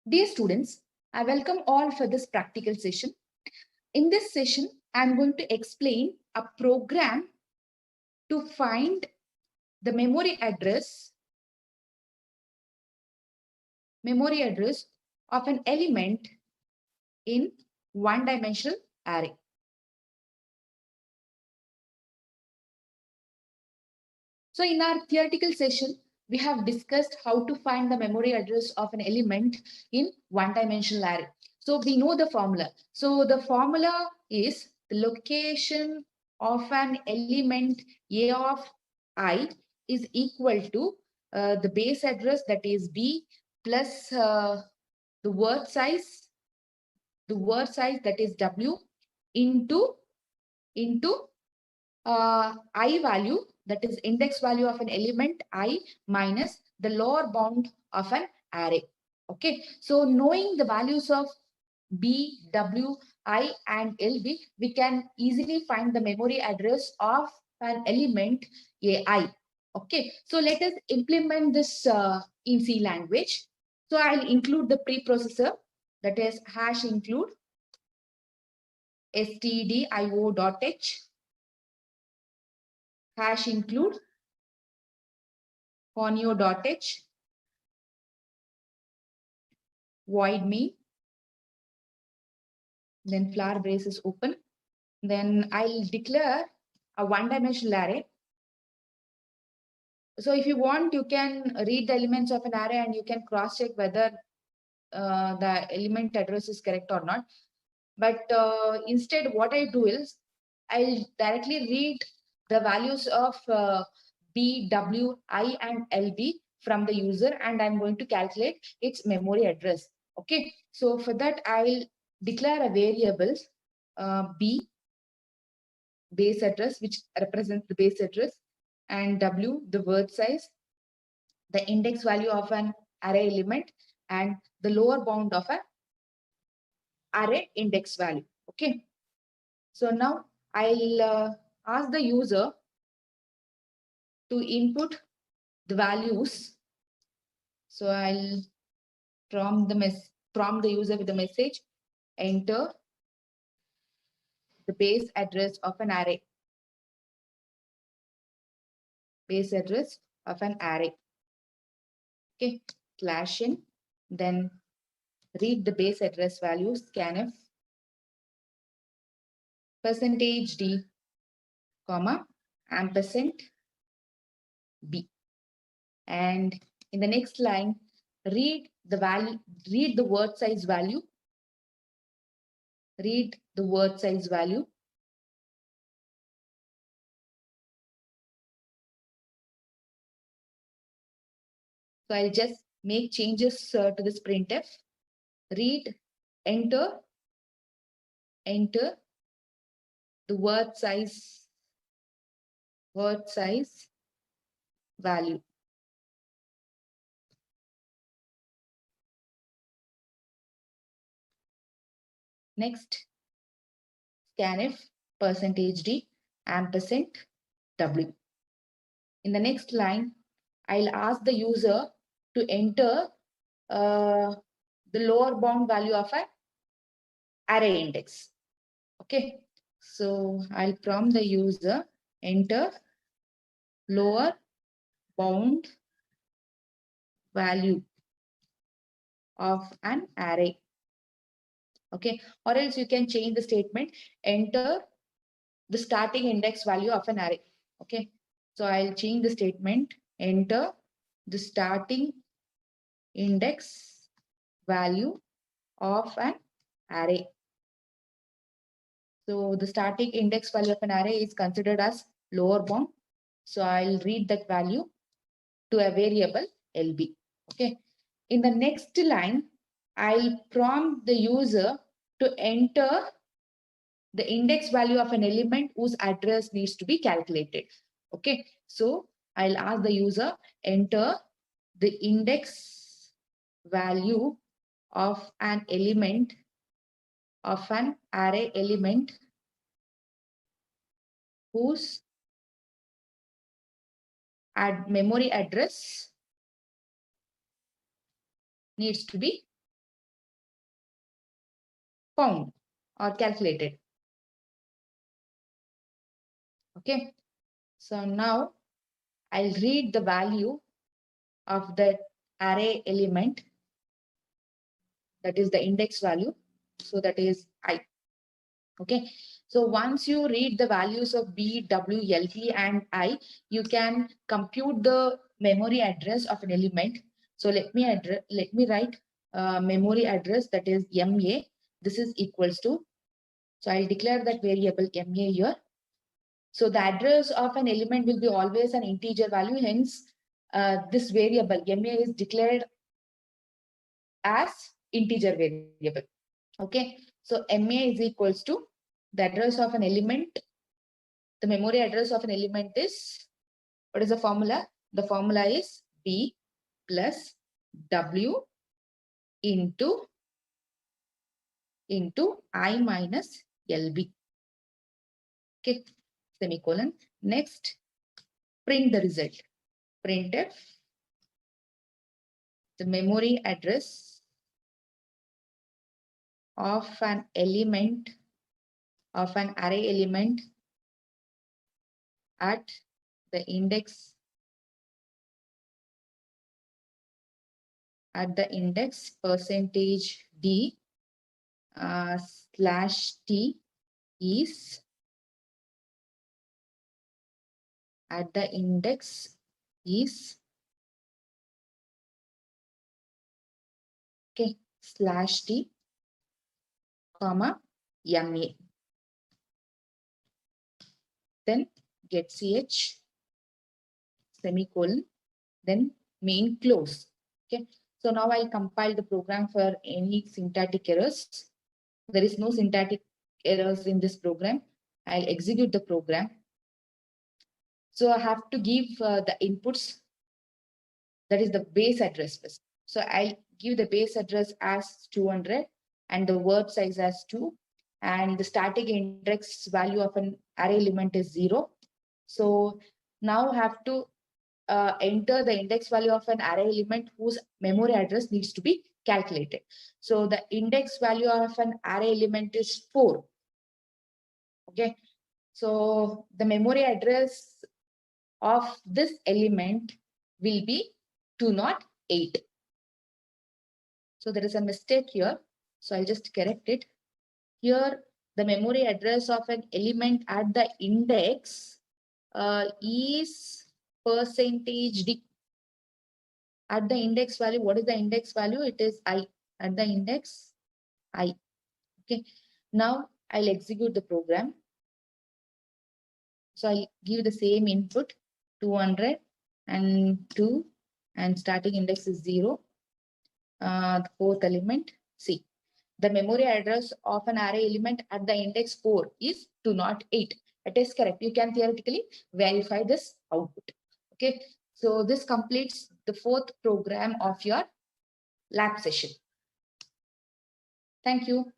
Dear students, I welcome all for this practical session. In this session, I am going to explain a program to find the memory address of an element in one-dimensional array. So in our theoretical session, we have discussed how to find the memory address of an element in one-dimensional array. So we know the formula. So the formula is the location of an element A of I is equal to the base address, that is B, plus the word size that is W into I value, that is index value of an element I, minus the lower bound of an array. Okay, so knowing the values of B, W, I and LB, we can easily find the memory address of an element AI. Okay, so let us implement this in C language. So I'll include the preprocessor, that is hash include stdio.h, hash include conio.h, void main, then flower braces open. Then I'll declare a one-dimensional array. So if you want, you can read the elements of an array and you can cross-check whether the element address is correct or not. But instead, what I do is I'll directly read the values of B, W, I, and LB from the user, and I'm going to calculate its memory address. Okay, so for that, I'll declare a variable B, base address, which represents the base address, and W, the word size, the index value of an array element, and the lower bound of an array index value. Okay, so now I'll ask the user to input the values. So I'll prompt the user with the message, enter the base address of an array. Base address of an array. Okay, slash in, then read the base address value, scanf, %d, comma, ampersand B. And in the next line, read the word size value. Read the word size value. So I'll just make changes to this printf. Read, enter the word size value. Next, scanf, %d, ampersand W. In the next line, I'll ask the user to enter the lower bound value of an array index. Okay, so I'll prompt the user, enter lower bound value of an array. Okay, or else you can change the statement, enter the starting index value of an array. Okay, so I'll change the statement, enter the starting index value of an array. So the starting index value of an array is considered as lower bound. So I'll read that value to a variable LB. Okay. In the next line, I'll prompt the user to enter the index value of an element whose address needs to be calculated. Okay. So I'll ask the user, enter the index value of an element of an array element whose memory address needs to be found or calculated. Okay. So now I'll read the value of the array element, that is the index value. So that is I. Okay. So once you read the values of B, W, LP, and I, you can compute the memory address of an element. So let me write memory address, that is MA. This is equals to, so I'll declare that variable MA here. So the address of an element will be always an integer value. Hence, this variable MA is declared as integer variable. Okay. So MA is equals to the address of an element. The memory address of an element is, what is the formula? The formula is B plus W into I minus LB. Okay. Semicolon. Next, print the result. Printf the memory address of an element, of an array element at the index percentage D slash T is at the index is, okay, slash T comma MA. Then get ch semicolon, then main close. Okay. So now I'll compile the program for any syntactic errors. There is no syntactic errors in this program. I'll execute the program. So I have to give the inputs, that is the base address. So I'll give the base address as 200 and the word size as 2. And the static index value of an array element is 0. So now I have to enter the index value of an array element whose memory address needs to be calculated. So the index value of an array element is 4. Okay. So the memory address of this element will be 208. So there is a mistake here. So I'll just correct it. Here, the memory address of an element at the index is percentage D. At the index value, what is the index value? It is I. At the index, I. Okay. Now I'll execute the program. So I'll give the same input, 200 and 2, and starting index is 0. The fourth element, C. The memory address of an array element at the index 4 is 208. It is correct. You can theoretically verify this output. Okay. So this completes the 4th program of your lab session. Thank you.